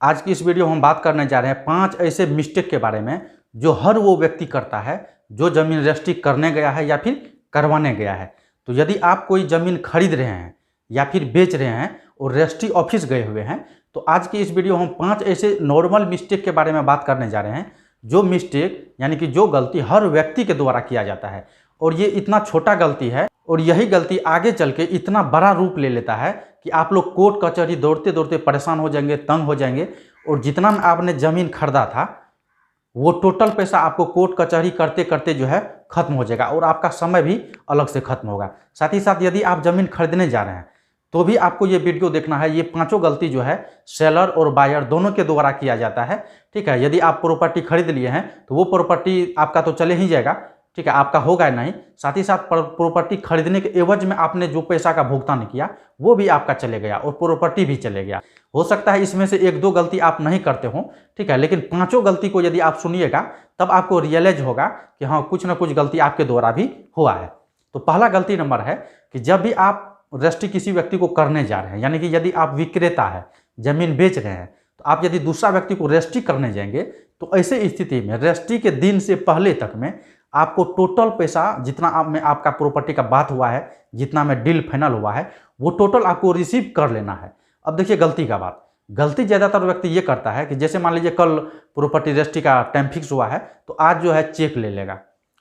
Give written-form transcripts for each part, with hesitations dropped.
आज की इस वीडियो में हम बात करने जा रहे हैं 5 ऐसे मिस्टेक के बारे में जो हर वो व्यक्ति करता है जो ज़मीन रजिस्ट्री करने गया है या फिर करवाने गया है। तो यदि आप कोई ज़मीन खरीद रहे हैं या फिर बेच रहे हैं और रजिस्ट्री ऑफिस गए हुए हैं तो आज की इस वीडियो में हम 5 ऐसे नॉर्मल मिस्टेक के बारे में बात करने जा रहे हैं जो मिस्टेक यानी कि जो गलती हर व्यक्ति के द्वारा किया जाता है और ये इतना छोटा गलती है और यही गलती आगे चल के इतना बड़ा रूप ले लेता है कि आप लोग कोर्ट कचहरी दौड़ते दौड़ते परेशान हो जाएंगे, तंग हो जाएंगे और जितना में आपने ज़मीन खरीदा था वो टोटल पैसा आपको कोर्ट कचहरी करते करते जो है खत्म हो जाएगा और आपका समय भी अलग से खत्म होगा। साथ ही साथ यदि आप ज़मीन खरीदने जा रहे हैं तो भी आपको ये वीडियो देखना है। ये पांचों गलती जो है सेलर और बायर दोनों के द्वारा किया जाता है। ठीक है, यदि आप प्रॉपर्टी खरीद लिए हैं तो वो प्रॉपर्टी आपका तो चले ही जाएगा, ठीक है, आपका होगा नहीं। साथ ही साथ प्रॉपर्टी खरीदने के एवज में आपने जो पैसा का भुगतान किया वो भी आपका चले गया और प्रॉपर्टी भी चले गया। हो सकता है इसमें से 1-2 गलती आप नहीं करते हो, ठीक है, लेकिन पांचों गलती को यदि आप सुनिएगा तब आपको रियलाइज होगा कि हाँ कुछ ना कुछ गलती आपके द्वारा भी हुआ है। तो पहला गलती नंबर है कि जब भी आप रजिस्ट्री किसी व्यक्ति को करने जा रहे हैं, यानी कि यदि आप विक्रेता है जमीन बेच रहे हैं तो आप यदि दूसरा व्यक्ति को रजिस्ट्री करने जाएंगे तो ऐसे स्थिति में रजिस्ट्री के दिन से पहले तक में आपको टोटल पैसा जितना आप में आपका प्रॉपर्टी का बात हुआ है, जितना में डील फाइनल हुआ है वो टोटल आपको रिसीव कर लेना है। अब देखिए गलती का बात, गलती ज़्यादातर व्यक्ति ये करता है कि जैसे मान लीजिए कल प्रॉपर्टी रजिस्ट्री का टाइम फिक्स हुआ है तो आज जो है चेक ले लेगा,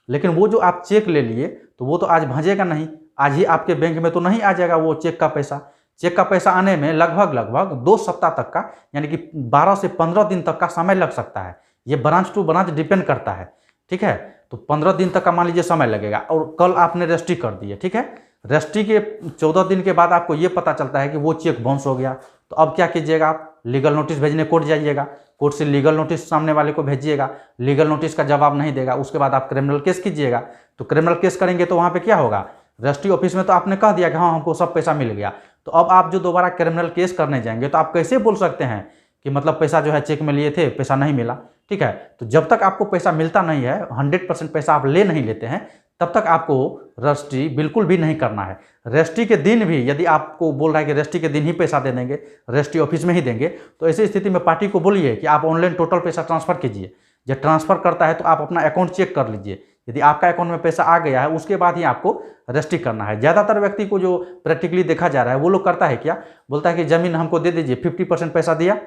लेकिन वो जो आप चेक ले लिए तो वो तो आज भेजेगा नहीं, आज ही आपके बैंक में तो नहीं आ जाएगा वो चेक का पैसा। चेक का पैसा आने में लगभग 2 सप्ताह तक का यानी कि 12 से 15 दिन तक का समय लग सकता है। ये ब्रांच टू ब्रांच डिपेंड करता है, ठीक है। तो 15 दिन तक का मान लीजिए समय लगेगा और कल आपने रजिस्ट्री कर दी है, ठीक है। रजिस्ट्री के 14 दिन के बाद आपको ये पता चलता है कि वो चेक बाउंस हो गया, तो अब क्या कीजिएगा, आप लीगल नोटिस भेजने कोर्ट जाइएगा, कोर्ट से लीगल नोटिस सामने वाले को भेजिएगा, लीगल नोटिस का जवाब नहीं देगा, उसके बाद आप क्रिमिनल केस कीजिएगा। तो क्रिमिनल केस करेंगे तो वहाँ पे क्या होगा, रजिस्ट्री ऑफिस में तो आपने कह दिया कि हाँ हमको सब पैसा मिल गया, तो अब आप जो दोबारा क्रिमिनल केस करने जाएंगे तो आप कैसे बोल सकते हैं कि मतलब पैसा जो है चेक में लिए थे पैसा नहीं मिला, ठीक है। तो जब तक आपको पैसा मिलता नहीं है, 100% पैसा आप ले नहीं लेते हैं, तब तक आपको रजिस्ट्री बिल्कुल भी नहीं करना है। रजिस्ट्री के दिन भी यदि आपको बोल रहा है कि रजिस्ट्री के दिन ही पैसा दे देंगे, रजिस्ट्री ऑफिस में ही देंगे, तो ऐसी स्थिति में पार्टी को बोलिए कि आप ऑनलाइन टोटल पैसा ट्रांसफर कीजिए। जब ट्रांसफर करता है तो आप अपना अकाउंट चेक कर लीजिए, यदि आपका अकाउंट में पैसा आ गया है उसके बाद ही आपको रजिस्ट्री करना है। ज़्यादातर व्यक्ति को जो प्रैक्टिकली देखा जा रहा है वो लोग करता है क्या, बोलता है कि ज़मीन हमको दे दीजिए, 50% पैसा दिया,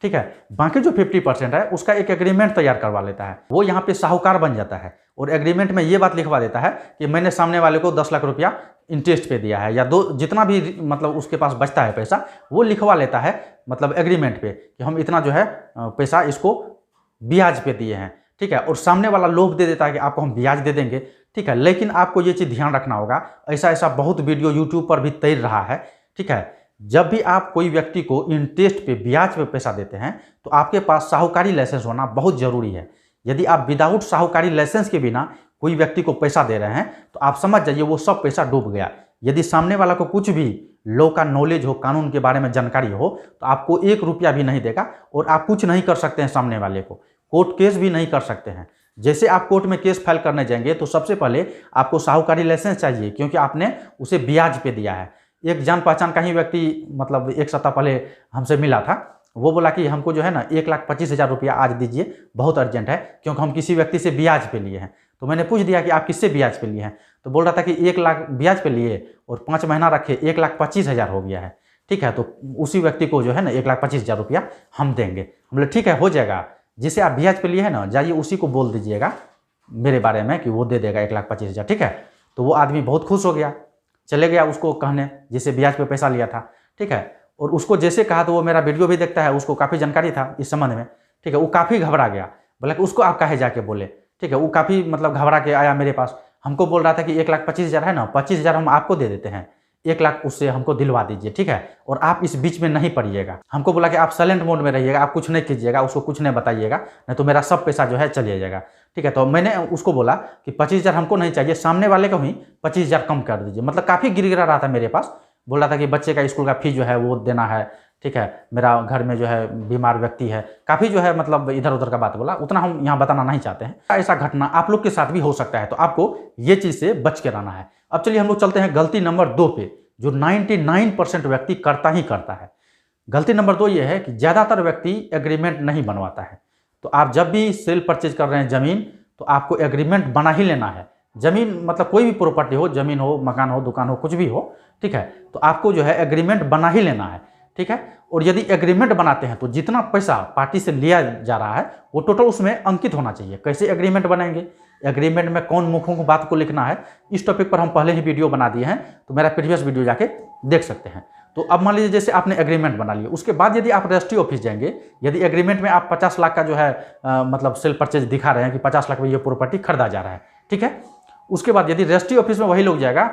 ठीक है, बाकी जो 50% है उसका एक एग्रीमेंट तैयार करवा लेता है। वो यहाँ पे साहूकार बन जाता है और एग्रीमेंट में ये बात लिखवा देता है कि मैंने सामने वाले को 10 लाख रुपया इंटरेस्ट पे दिया है या जितना भी मतलब उसके पास बचता है पैसा वो लिखवा लेता है, मतलब एग्रीमेंट पे कि हम इतना जो है पैसा इसको ब्याज पे दिए हैं, ठीक है। और सामने वाला लोभ दे देता है कि आपको हम ब्याज दे देंगे, ठीक है। लेकिन आपको ये चीज़ ध्यान रखना होगा, ऐसा बहुत वीडियो यूट्यूब पर भी तैर रहा है, ठीक है। जब भी आप कोई व्यक्ति को इंटरेस्ट पे ब्याज पे पैसा देते हैं तो आपके पास साहूकारी लाइसेंस होना बहुत ज़रूरी है। यदि आप विदाउट साहूकारी लाइसेंस के बिना कोई व्यक्ति को पैसा दे रहे हैं तो आप समझ जाइए वो सब पैसा डूब गया। यदि सामने वाला को कुछ भी लॉ का नॉलेज हो, कानून के बारे में जानकारी हो, तो आपको 1 रुपया भी नहीं देगा और आप कुछ नहीं कर सकते हैं, सामने वाले को कोर्ट केस भी नहीं कर सकते हैं। जैसे आप कोर्ट में केस फाइल करने जाएंगे तो सबसे पहले आपको साहूकारी लाइसेंस चाहिए, क्योंकि आपने उसे ब्याज पे दिया है। एक जान पहचान का ही व्यक्ति मतलब एक सप्ताह पहले हमसे मिला था, वो बोला कि हमको जो है ना 1,25,000 रुपया आज दीजिए, बहुत अर्जेंट है, क्योंकि हम किसी व्यक्ति से ब्याज पे लिए हैं। तो मैंने पूछ दिया कि आप किससे ब्याज पे लिए हैं, तो बोल रहा था कि 1 लाख ब्याज पे लिए और 5 महीना रखे 1,25,000 हो गया है, ठीक है। तो उसी व्यक्ति को जो है ना 1,25,000 रुपया हम देंगे। हम बोले ठीक है हो जाएगा, जिसे आप ब्याज पे लिए हैं ना जाइए उसी को बोल दीजिएगा मेरे बारे में कि वो दे देगा 1,25,000, ठीक है। तो वो आदमी बहुत खुश हो गया, चले गया उसको कहने जिसे ब्याज पे पैसा लिया था, ठीक है। और उसको जैसे कहा तो वो मेरा वीडियो भी देखता है, उसको काफ़ी जानकारी था इस संबंध में, ठीक है। वो काफ़ी घबरा गया, बोला कि उसको आप काहे जाके बोले, ठीक है। वो काफ़ी मतलब घबरा के आया मेरे पास, हमको बोल रहा था कि 1,25,000 है ना, 25,000 हम आपको दे देते हैं, 1 लाख उससे हमको दिलवा दीजिए, ठीक है। और आप इस बीच में नहीं पड़िएगा। हमको बोला कि आप साइलेंट मोड में रहिएगा, आप कुछ नहीं कीजिएगा, उसको कुछ नहीं बताइएगा, नहीं तो मेरा सब पैसा जो है चलिए जाएगा, ठीक है। तो मैंने उसको बोला कि 25,000 हमको नहीं चाहिए, सामने वाले को ही 25,000 कम कर दीजिए। मतलब काफ़ी गिरगिरा रहा था मेरे पास, बोल रहा था कि बच्चे का स्कूल का फीस जो है वो देना है, ठीक है, मेरा घर में जो है बीमार व्यक्ति है, काफ़ी जो है मतलब इधर उधर का बात बोला। उतना हम यहाँ बताना नहीं चाहते हैं, ऐसा घटना आप लोग के साथ भी हो सकता है, तो आपको ये चीज़ से बच के रहना है। अब चलिए हम लोग चलते हैं गलती नंबर 2 पे, जो 99% व्यक्ति करता ही करता है। गलती नंबर 2 ये है कि ज़्यादातर व्यक्ति एग्रीमेंट नहीं बनवाता है। तो आप जब भी सेल परचेज कर रहे हैं ज़मीन, तो आपको एग्रीमेंट बना ही लेना है। ज़मीन मतलब कोई भी प्रॉपर्टी हो, ज़मीन हो, मकान हो, दुकान हो, कुछ भी हो, ठीक है, तो आपको जो है एग्रीमेंट बना ही लेना है, ठीक है। और यदि एग्रीमेंट बनाते हैं तो जितना पैसा पार्टी से लिया जा रहा है वो टोटल उसमें अंकित होना चाहिए। कैसे एग्रीमेंट बनाएंगे, एग्रीमेंट में कौन मुखों को बात को लिखना है, इस टॉपिक पर हम पहले ही वीडियो बना दिए हैं, तो मेरा प्रीवियस वीडियो जाके देख सकते हैं। तो अब मान लीजिए जैसे आपने एग्रीमेंट बना लिया, उसके बाद यदि आप रजिस्ट्री ऑफिस जाएंगे, यदि एग्रीमेंट में आप 50 लाख का जो है मतलब सेल परचेज दिखा रहे हैं कि 50 लाख में ये प्रॉपर्टी खरीदा जा रहा है, ठीक है। उसके बाद यदि रजिस्ट्री ऑफिस में वही लोग जाएगा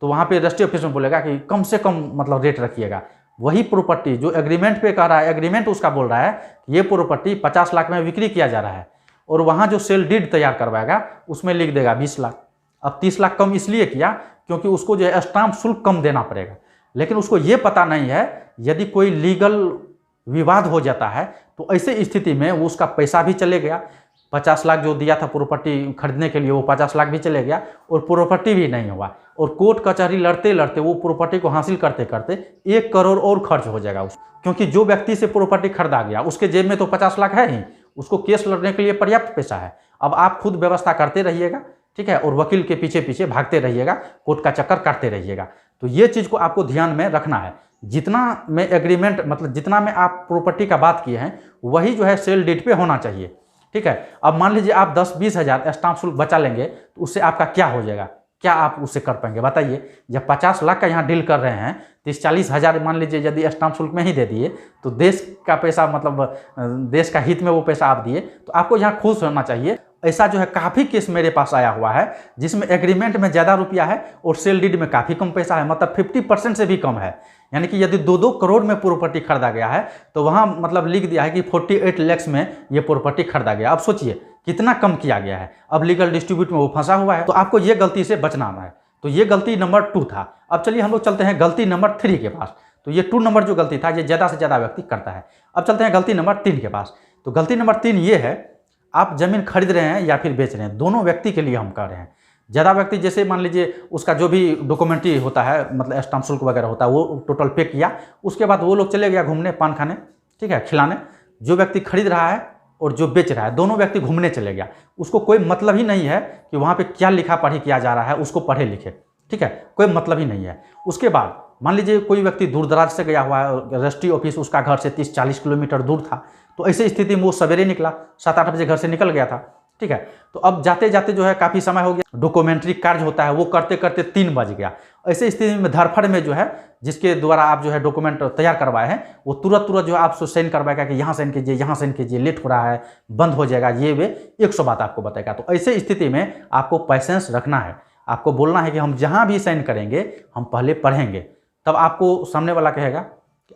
तो वहाँ पे रजिस्ट्री ऑफिस में बोलेगा कि कम से कम मतलब रेट रखिएगा। वही प्रॉपर्टी जो एग्रीमेंट पे कह रहा है, एग्रीमेंट उसका बोल रहा है कि ये प्रॉपर्टी 50 लाख में बिक्री किया जा रहा है, और वहाँ जो सेल डीड तैयार करवाएगा उसमें लिख देगा 20 लाख। अब 30 लाख कम इसलिए किया क्योंकि उसको जो है स्टाम्प शुल्क कम देना पड़ेगा। लेकिन उसको ये पता नहीं है यदि कोई लीगल विवाद हो जाता है तो ऐसे स्थिति में वो उसका पैसा भी चले गया, 50 लाख जो दिया था प्रॉपर्टी खरीदने के लिए वो 50 लाख भी चले गया, और प्रॉपर्टी भी नहीं हुआ, और कोर्ट कचहरी लड़ते लड़ते वो प्रॉपर्टी को हासिल करते करते 1 करोड़ और खर्च हो जाएगा क्योंकि जो व्यक्ति से प्रॉपर्टी खरीदा गया उसके जेब में तो 50 लाख है ही, उसको केस लड़ने के लिए पर्याप्त पैसा है। अब आप खुद व्यवस्था करते रहिएगा, ठीक है, और वकील के पीछे पीछे भागते रहिएगा, कोर्ट का चक्कर काटते रहिएगा। तो ये चीज़ को आपको ध्यान में रखना है। जितना में एग्रीमेंट मतलब जितना में आप प्रॉपर्टी का बात किए हैं वही जो है सेल डीड पे होना चाहिए, ठीक है। अब मान लीजिए आप 10-20 हज़ार स्टाम्प शुल्क बचा लेंगे तो उससे आपका क्या हो जाएगा, क्या आप उससे कर पाएंगे बताइए। जब 50 लाख का यहाँ डील कर रहे हैं 30-40 हज़ार मान लीजिए यदि स्टाम्प शुल्क में ही दे दिए तो देश का पैसा मतलब देश का हित में वो पैसा आप दिए, तो आपको यहाँ खुश होना चाहिए। ऐसा जो है काफ़ी केस मेरे पास आया हुआ है जिसमें एग्रीमेंट में ज़्यादा रुपया है और सेल डीड में काफ़ी कम पैसा है, मतलब 50% से भी कम है। यानी कि यदि 2-2 करोड़ में प्रॉपर्टी खरीदा गया है तो वहाँ मतलब लिख दिया है कि 48 लाख में ये प्रॉपर्टी खरीदा गया। अब सोचिए कितना कम किया गया है। अब लीगल डिस्ट्रीब्यूट में वो फंसा हुआ है, तो आपको ये गलती से बचना है। तो ये गलती नंबर 2 था। अब चलिए हम लोग चलते हैं गलती नंबर 3 के पास। तो ये 2 नंबर जो गलती था ये ज़्यादा से ज़्यादा व्यक्ति करता है। अब चलते हैं गलती नंबर 3 के पास। तो गलती नंबर 3 ये है, आप ज़मीन खरीद रहे हैं या फिर बेच रहे हैं, दोनों व्यक्ति के लिए हम कर रहे हैं। ज़्यादा व्यक्ति जैसे मान लीजिए उसका जो भी डॉक्यूमेंट्री होता है मतलब स्टाम्प शुल्क वगैरह होता है वो टोटल पे किया, उसके बाद वो लोग चले गया घूमने, पान खाने, ठीक है, खिलाने। जो व्यक्ति खरीद रहा है और जो बेच रहा है दोनों व्यक्ति घूमने चले गया, उसको कोई मतलब ही नहीं है कि वहाँ पे क्या लिखा पढ़ी किया जा रहा है, उसको पढ़े लिखे, ठीक है, कोई मतलब ही नहीं है। उसके बाद मान लीजिए कोई व्यक्ति दूर दराज से गया हुआ है, रजिस्ट्री ऑफिस उसका घर से 30-40 किलोमीटर दूर था, तो ऐसी स्थिति में वो सवेरे निकला, 7-8 बजे घर से निकल गया था, ठीक है। तो अब जाते जाते जो है काफ़ी समय हो गया, डॉक्यूमेंट्री कार्य होता है वो करते करते 3 बज गया। ऐसे स्थिति में धरफड़ में जो है जिसके द्वारा आप जो है डॉक्यूमेंट तैयार करवाए हैं वो तुरंत जो है आपसे साइन करवाएगा कि यहाँ साइन कीजिए, यहाँ साइन कीजिए, लेट हो रहा है, बंद हो जाएगा, ये वे 100 बात आपको बताएगा। तो ऐसे स्थिति में आपको पैसेंस रखना है, आपको बोलना है कि हम जहाँ भी साइन करेंगे हम पहले पढ़ेंगे। तब आपको सामने वाला कहेगा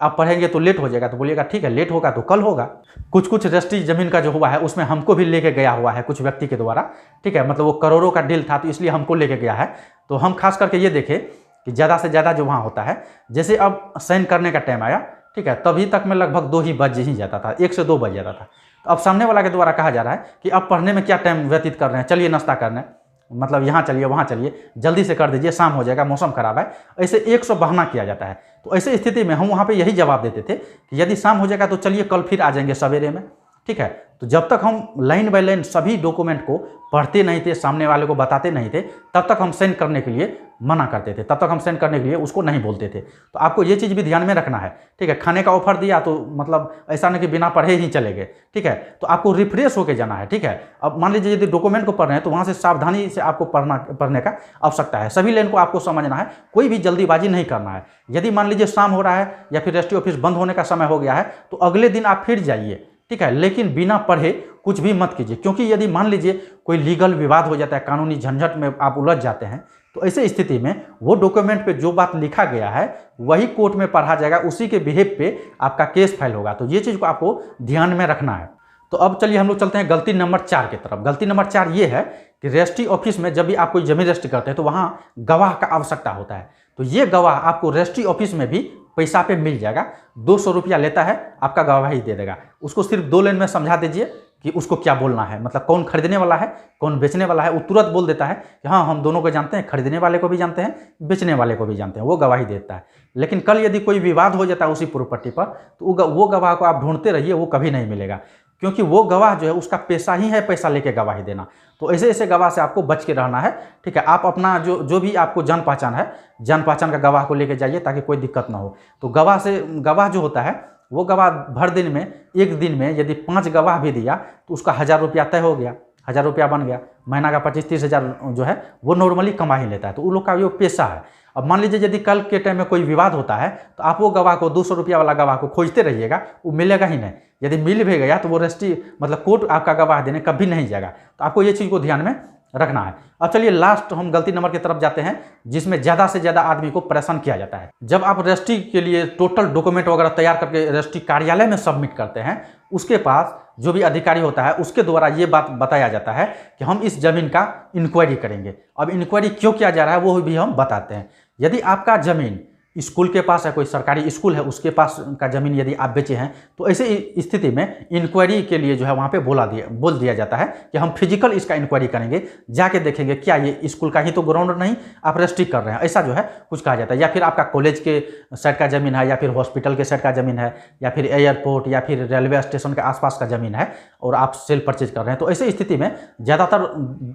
आप पढ़ेंगे तो लेट हो जाएगा, तो बोलिएगा ठीक है, लेट होगा तो कल होगा। कुछ रजिस्ट्री जमीन का जो हुआ है उसमें हमको भी लेके गया हुआ है कुछ व्यक्ति के द्वारा, ठीक है, मतलब वो करोड़ों का डील था तो इसलिए हमको लेके गया है। तो हम खास करके ये देखें कि ज़्यादा से ज़्यादा जो वहाँ होता है, जैसे अब साइन करने का टाइम आया, ठीक है, तभी तक में लगभग 2 ही बज ही जाता था, 1 से 2 बज जाता था। तो अब सामने वाला के द्वारा कहा जा रहा है कि अब पढ़ने में क्या टाइम व्यतीत कर रहे हैं, चलिए नाश्ता करने, मतलब यहाँ चलिए वहाँ चलिए, जल्दी से कर दीजिए, शाम हो जाएगा, मौसम खराब है, ऐसे 100 बहाना किया जाता है। तो ऐसे स्थिति में हम वहाँ पे यही जवाब देते थे कि यदि शाम हो जाएगा तो चलिए कल फिर आ जाएंगे सवेरे में, ठीक है। तो जब तक हम लाइन बाय लाइन सभी डॉक्यूमेंट को पढ़ते नहीं थे, सामने वाले को बताते नहीं थे, तब तक हम साइन करने के लिए मना करते थे, तब तक हम साइन करने के लिए उसको नहीं बोलते थे। तो आपको ये चीज़ भी ध्यान में रखना है, ठीक है। खाने का ऑफर दिया तो मतलब ऐसा नहीं कि बिना पढ़े ही चले गए, ठीक है, तो आपको रिफ्रेश होकर जाना है, ठीक है। अब मान लीजिए यदि डॉक्यूमेंट को पढ़ रहे हैं तो वहाँ से सावधानी से आपको पढ़ने का आवश्यकता है, सभी लाइन को आपको समझना है, कोई भी जल्दीबाजी नहीं करना है। यदि मान लीजिए शाम हो रहा है या फिर रजिस्ट्री ऑफिस बंद होने का समय हो गया है तो अगले दिन आप फिर जाइए, ठीक है, लेकिन बिना पढ़े कुछ भी मत कीजिए, क्योंकि यदि मान लीजिए कोई लीगल विवाद हो जाता है, कानूनी झंझट में आप उलझ जाते हैं, तो ऐसे स्थिति में वो डॉक्यूमेंट पे जो बात लिखा गया है वही कोर्ट में पढ़ा जाएगा, उसी के बिहेव पे आपका केस फाइल होगा। तो ये चीज़ को आपको ध्यान में रखना है। तो अब चलिए हम लोग चलते हैं गलती नंबर 4 की तरफ। गलती नंबर 4 ये है कि रजिस्ट्री ऑफिस में जब भी आप कोई जमीन रजिस्ट्री करते हैं तो वहाँ गवाह का आवश्यकता होता है। तो ये गवाह आपको रजिस्ट्री ऑफिस में भी पैसा पे मिल जाएगा, 200 रुपया लेता है, आपका गवाही दे देगा। उसको सिर्फ 2 लाइन में समझा दीजिए कि उसको क्या बोलना है, मतलब कौन खरीदने वाला है कौन बेचने वाला है, वो तुरंत बोल देता है कि हाँ हम दोनों को जानते हैं, खरीदने वाले को भी जानते हैं बेचने वाले को भी जानते हैं, वो गवाही देता है। लेकिन कल यदि कोई विवाद हो जाता है उसी प्रॉपर्टी पर, तो वो गवाह को आप ढूंढते रहिए, वो कभी नहीं मिलेगा, क्योंकि वो गवाह जो है उसका पेशा ही है पैसा लेके गवाही देना। तो ऐसे ऐसे गवाह से आपको बच के रहना है, ठीक है। आप अपना जो भी आपको जान पहचान है, जान पहचान का गवाह को लेके जाइए ताकि कोई दिक्कत ना हो। तो गवाह जो होता है वो गवाह भर दिन में, एक दिन में यदि 5 गवाह भी दिया तो उसका 1000 रुपया तय हो गया, 1000 रुपया बन गया। महीना का 25-30 हज़ार जो है वो नॉर्मली कमा ही लेता है। तो उन लोग का वो पेशा है। अब मान लीजिए यदि कल के टाइम में कोई विवाद होता है तो आप वो गवाह को 200 रुपया वाला गवाह को खोजते रहिएगा, वो मिलेगा ही नहीं। यदि मिल भी गया तो वो रजिस्ट्री मतलब कोर्ट आपका गवाह देने कभी नहीं जाएगा। तो आपको ये चीज़ को ध्यान में रखना है। अब चलिए लास्ट हम गलती नंबर की तरफ जाते हैं, जिसमें ज़्यादा से ज़्यादा आदमी को परेशान किया जाता है। जब आप रजिस्ट्री के लिए टोटल डॉक्यूमेंट वगैरह तैयार करके रजिस्ट्री कार्यालय में सबमिट करते हैं, उसके पास जो भी अधिकारी होता है उसके द्वारा ये बात बताया जाता है कि हम इस जमीन का इंक्वायरी करेंगे। अब इंक्वायरी क्यों किया जा रहा है वो भी हम बताते हैं। यदि आपका ज़मीन स्कूल के पास है, कोई सरकारी स्कूल है उसके पास का ज़मीन यदि आप बेचे हैं, तो ऐसे स्थिति में इंक्वायरी के लिए जो है वहाँ पे बोल दिया जाता है कि हम फिजिकल इसका इंक्वायरी करेंगे, जाके देखेंगे क्या ये स्कूल का ही तो ग्राउंड नहीं आप रजिस्ट्री कर रहे हैं, ऐसा जो है कुछ कहा जाता है। या फिर आपका कॉलेज के साइड का ज़मीन है, या फिर हॉस्पिटल के साइड का ज़मीन है, या फिर एयरपोर्ट या फिर रेलवे स्टेशन के आसपास का ज़मीन है और आप सेल परचेज कर रहे हैं। तो ऐसे स्थिति में ज़्यादातर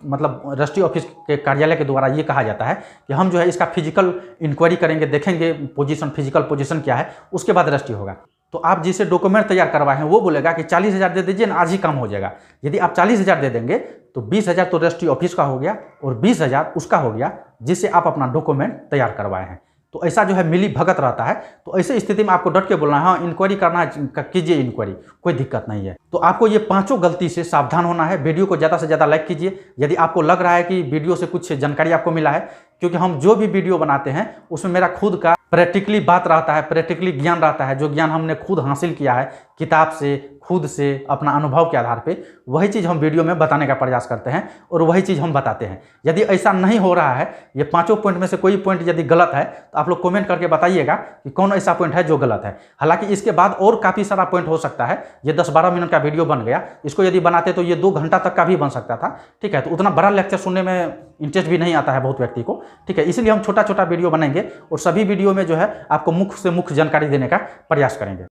मतलब रजिस्ट्री ऑफिस के कार्यालय के द्वारा ये कहा जाता है कि हम जो है इसका फिजिकल इंक्वायरी करेंगे, देखेंगे पोजीशन, फिजिकल पोजीशन क्या है, उसके बाद रजिस्ट्री होगा। तो आप जिसे डॉक्यूमेंट तैयार करवाए हैं वो बोलेगा कि 40,000 दे दीजिए ना, आज ही काम हो जाएगा। यदि आप 40,000 दे देंगे तो 20,000 तो रजिस्ट्री ऑफिस का हो गया और 20,000 उसका हो गया जिससे आप अपना डॉक्यूमेंट तैयार करवाए हैं। तो ऐसा जो है मिली भगत रहता है। तो ऐसे स्थिति में आपको डट के बोलना है, हाँ इंक्वायरी करना है कीजिए इंक्वायरी, कोई दिक्कत नहीं है। तो आपको ये 5 गलती से सावधान होना है। वीडियो को ज़्यादा से ज़्यादा लाइक कीजिए यदि आपको लग रहा है कि वीडियो से कुछ जानकारी आपको मिला है, क्योंकि हम जो भी वीडियो बनाते हैं उसमें मेरा खुद का प्रैक्टिकली बात रहता है, प्रैक्टिकली ज्ञान रहता है, जो ज्ञान हमने खुद हासिल किया है किताब से, खुद से, अपना अनुभव के आधार पे, वही चीज़ हम वीडियो में बताने का प्रयास करते हैं और वही चीज़ हम बताते हैं। यदि ऐसा नहीं हो रहा है, ये 5 पॉइंट में से कोई पॉइंट यदि गलत है तो आप लोग कमेंट करके बताइएगा कि कौन ऐसा पॉइंट है जो गलत है। हालांकि इसके बाद और काफ़ी सारा पॉइंट हो सकता है। ये 10-12 मिनट का वीडियो बन गया, इसको यदि बनाते तो ये 2 घंटा तक का भी बन सकता था, ठीक है। तो उतना बड़ा लेक्चर सुनने में इंटरेस्ट भी नहीं आता है बहुत व्यक्ति को, ठीक है। इसलिए हम छोटा छोटा वीडियो बनाएंगे और सभी वीडियो में जो है आपको मुख्य से मुख्य जानकारी देने का प्रयास करेंगे।